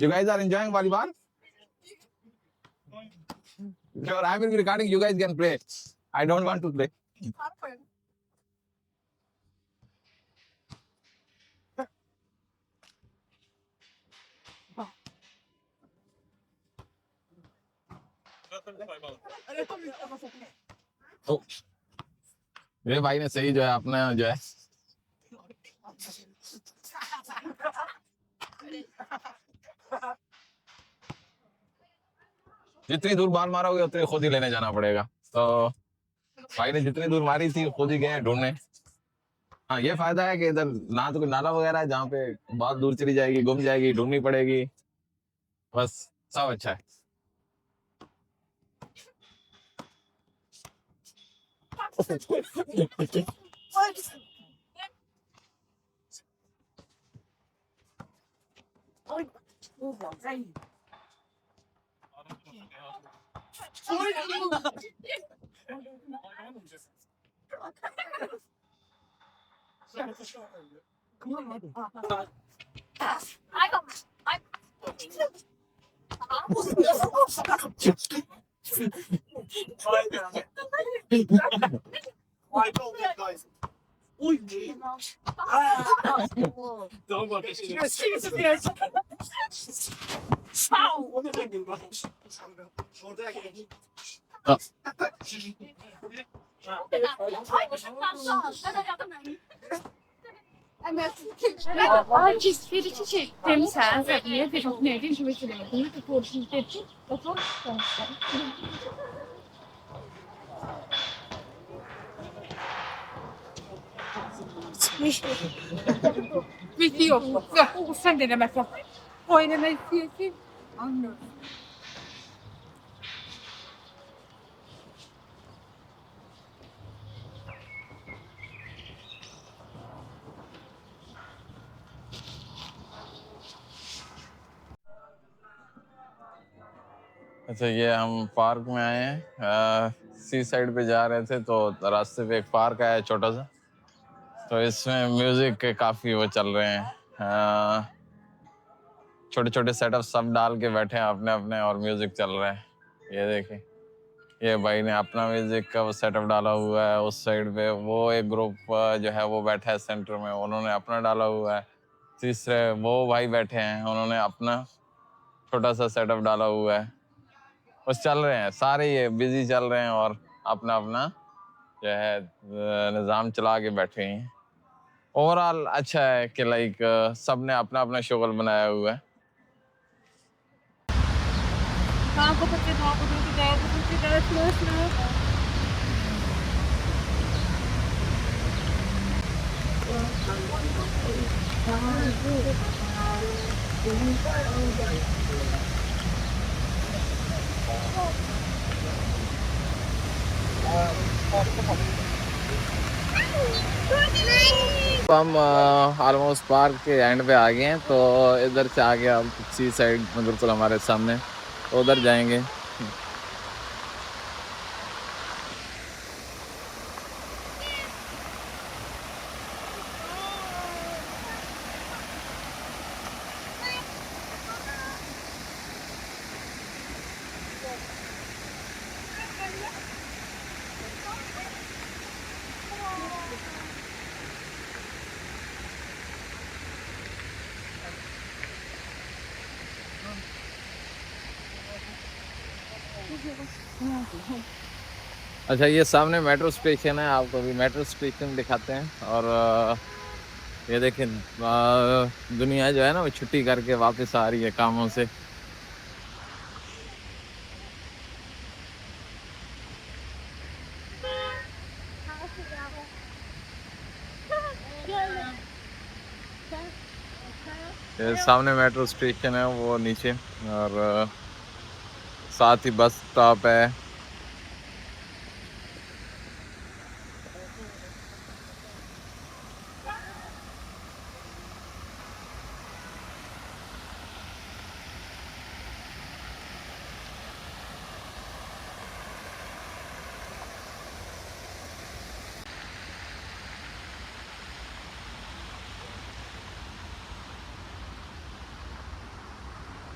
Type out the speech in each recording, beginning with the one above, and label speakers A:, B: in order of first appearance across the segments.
A: You guys are enjoying volleyball? Sure, I will be recording. You guys can play. I don't want to play. Oh, मेरे भाई ने सही जो है अपना जो है जितनी दूर बाल मारोगे उतनी खुद ही लेने जाना पड़ेगा। तो भाई ने जितनी दूर मारी थी खुद ही गए ढूंढने। हाँ, ये फायदा है कि इधर ना तो कोई नाला वगैरह है जहाँ पे बहुत दूर चली जाएगी, गुम जाएगी, ढूंढनी पड़ेगी। बस सब अच्छा है।
B: Bizi yok. Sen denemezsen. Oynama istiyorsun. Anlıyorum.
A: अच्छा, ये हम पार्क में आए हैं। सी साइड पे जा रहे थे तो रास्ते पे एक पार्क आया छोटा सा, तो इसमें म्यूजिक के काफी वो चल रहे हैं। छोटे छोटे सेटअप सब डाल के बैठे हैं अपने अपने और म्यूजिक चल रहा है। ये देखिए, ये भाई ने अपना म्यूजिक का वो सेटअप डाला हुआ है। उस साइड पे वो एक ग्रुप जो है वो बैठा है सेंटर में, उन्होंने अपना डाला हुआ है। तीसरे वो भाई बैठे हैं, उन्होंने अपना छोटा सा सेटअप डाला हुआ है। बस चल रहे हैं सारे, ये बिजी चल रहे हैं और अपना अपना जो है निज़ाम चला के बैठे हैं। ओवरऑल अच्छा है कि लाइक सब ने अपना अपना शोगल बनाया हुआ है। हम ऑलमोस्ट पार्क के एंड पे आ गए हैं, तो इधर से आगे हम सी साइड बिल्कुल हमारे सामने, तो उधर जाएंगे। अच्छा, ये सामने मेट्रो स्टेशन है, आपको अभी मेट्रो स्टेशन दिखाते हैं। और ये देखें, दुनिया जो है ना वो छुट्टी करके वापस आ रही है कामों से। ये सामने मेट्रो स्टेशन है, वो नीचे, और साथ ही बस स्टॉप है।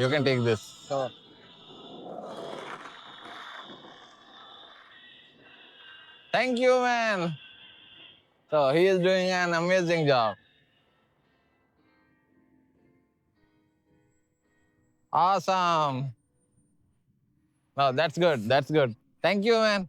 A: You can take this. Thank you, man. So he is doing an amazing job. Awesome. No, that's good. That's good. Thank you, man.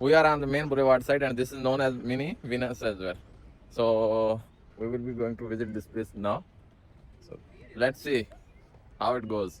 A: We are on the main boulevard side and this is known as Mini Venus as well. So we will be going to visit this place now. So let's see how it goes.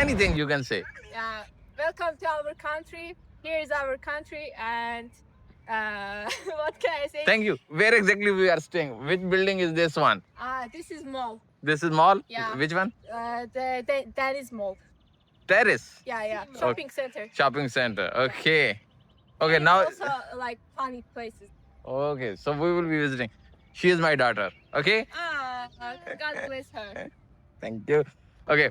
A: Anything you can say.
C: Yeah, welcome to our country. Here is our country, and what can I say?
A: Thank you. Where exactly we are staying? Which building is this one?
C: This is mall.
A: This is mall?
C: Yeah.
A: Which one?
C: That is mall.
A: Terrace.
C: Yeah. Shopping center.
A: Shopping center. Okay. Okay,
C: And
A: now.
C: also like funny places.
A: Okay, so we will be visiting. She is my daughter. Okay?
C: God bless her.
A: Thank you. Okay.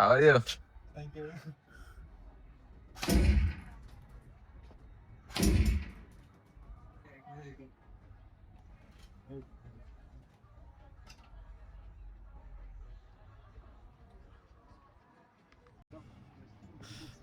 A: How are you?
D: Thank you.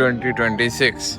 A: 2026.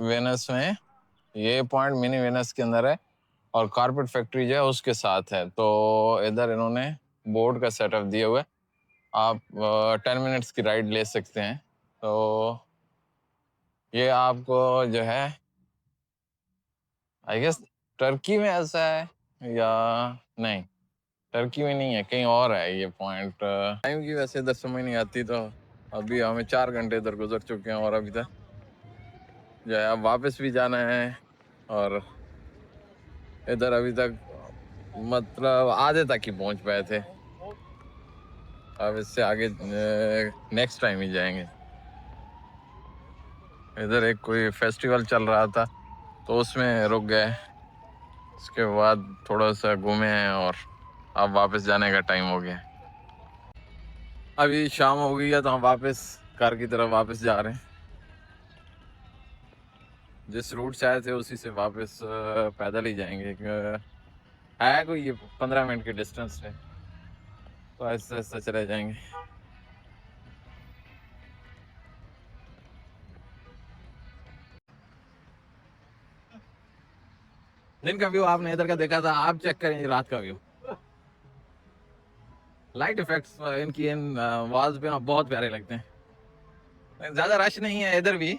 A: Venus में ये point mini Venus के अंदर है और carpet factory जो है उसके साथ है। तो इधर इन्होंने बोर्ड का सेटअप दिया हुआ है, आप 10 मिनट्स की राइड ले सकते हैं। तो ये आपको जो है आई गेस टर्की में ऐसा है या नहीं, टर्की में नहीं है, कहीं और है ये पॉइंट। टाइम की वैसे इधर समझ नहीं आती, तो अभी हमें 4 घंटे इधर गुजर चुके हैं और अभी तक जो है अब वापस भी जाना है और इधर अभी तक मतलब आधे तक ही पहुंच पाए थे। अब इससे आगे नेक्स्ट टाइम ही जाएंगे। इधर एक कोई फेस्टिवल चल रहा था तो उसमें रुक गए, उसके बाद थोड़ा सा घूमे हैं और अब वापस जाने का टाइम हो गया। अभी शाम हो गई है तो हम वापस घर की तरफ वापस जा रहे हैं। जिस रूट से आए थे उसी से वापस पैदल ही जाएंगे। है कोई ये 15 मिनट के डिस्टेंस है, तो ऐसे ऐसे चले जाएंगे। दिन का व्यू आपने इधर का देखा था, आप चेक करें रात का व्यू। लाइट इफेक्ट्स इनकी इन वॉल्स पे बहुत प्यारे लगते हैं। ज़्यादा रश नहीं है इधर भी,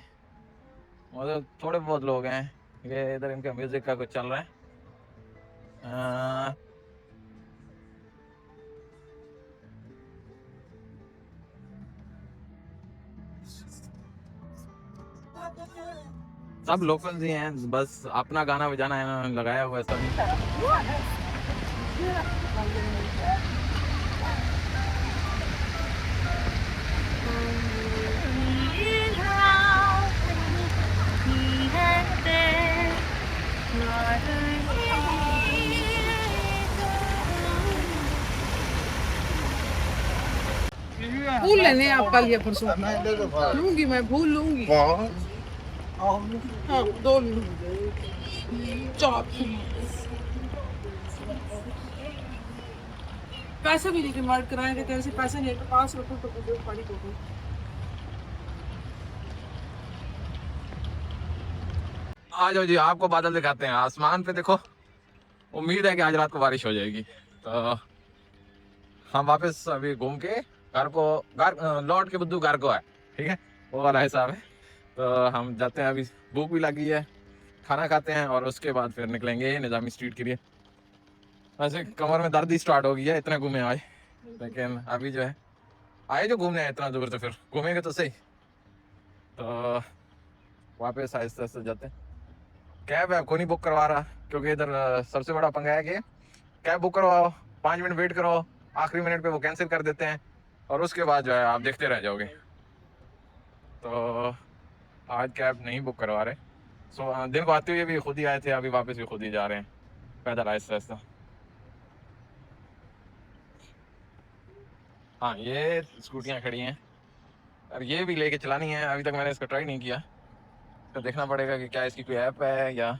A: मतलब थोड़े बहुत लोग हैं। ये इधर इनका म्यूजिक का कुछ चल रहा है। सब लोकल्स ही हैं, बस अपना गाना बजाना है ना लगाया हुआ है सभी।
B: भूल लेने आप कल या परसों लूंगी, मैं भूल लूंगी। हाँ 2 4 पैसे भी नहीं डिमांड कराएंगे, तेरे से पैसे नहीं तो 5 रुपए तो मुझे पानी को दो।
A: आ जाओ जी, आपको बादल दिखाते हैं आसमान पे। देखो, उम्मीद है कि आज रात को बारिश हो जाएगी। तो हम वापस अभी घूम के घर लौट के बुद्धू घर को आए, ठीक है, वो वाला हिसाब है। तो हम जाते हैं, अभी भूख भी लगी है, खाना खाते हैं और उसके बाद फिर निकलेंगे निज़ामी स्ट्रीट के लिए। वैसे कमर में दर्द ही स्टार्ट हो गई है, इतने घूमे आए, लेकिन अभी जो है आए जो घूमने इतना दूर, तो फिर घूमेंगे तो सही। तो वापस आहिस्ते आहिस्ते जाते हैं। कैब है को नहीं बुक करवा रहा, क्योंकि इधर सबसे बड़ा पंगा है कि कैब बुक करवाओ, 5 मिनट वेट करो, आखिरी मिनट पे वो कैंसिल कर देते हैं और उसके बाद जो है आप देखते रह जाओगे। तो आज कैब नहीं बुक करवा रहे। सो दिन को आते हुए भी खुद ही आए थे, अभी वापस भी खुद ही जा रहे हैं पैदल आहिस्ता आहिस्ता। हाँ, ये स्कूटियाँ खड़ी हैं और ये भी लेके चलानी है। अभी तक मैंने इसको ट्राई नहीं किया, तो देखना पड़ेगा कि क्या इसकी कोई ऐप है या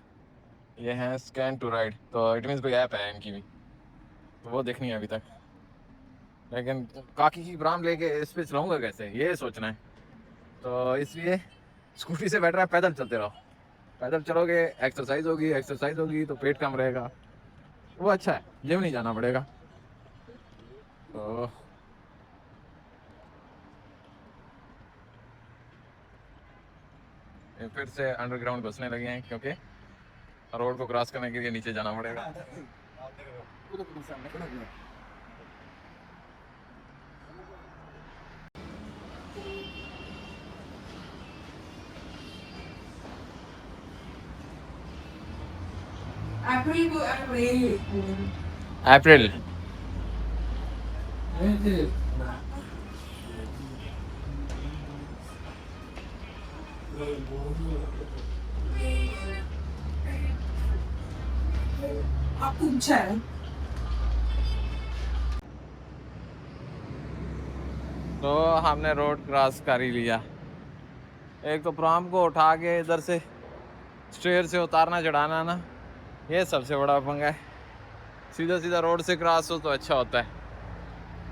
A: ये है स्कैन टू राइड। तो इट मीन्स कोई ऐप है इनकी भी, तो वो देखनी है अभी तक। लेकिन काकी की ब्राम लेके इस पे चलाऊँगा कैसे, ये सोचना है। तो इसलिए स्कूटी से बेटर है पैदल चलते रहो। पैदल चलोगे एक्सरसाइज होगी तो पेट कम रहेगा, वो अच्छा है, जिम नहीं जाना पड़ेगा। तो ये फिर से अंडरग्राउंड घुसने लगे हैं, क्योंकि रोड को क्रॉस करने के लिए नीचे जाना पड़ेगा। अप्रैल
B: अच्छा है।
A: तो हमने रोड क्रॉस कर ही लिया। एक तो प्राम को उठा के इधर से स्टेयर से उतारना चढ़ाना ना, ये सबसे बड़ा पंगा है। सीधा सीधा रोड से क्रॉस हो तो अच्छा होता है,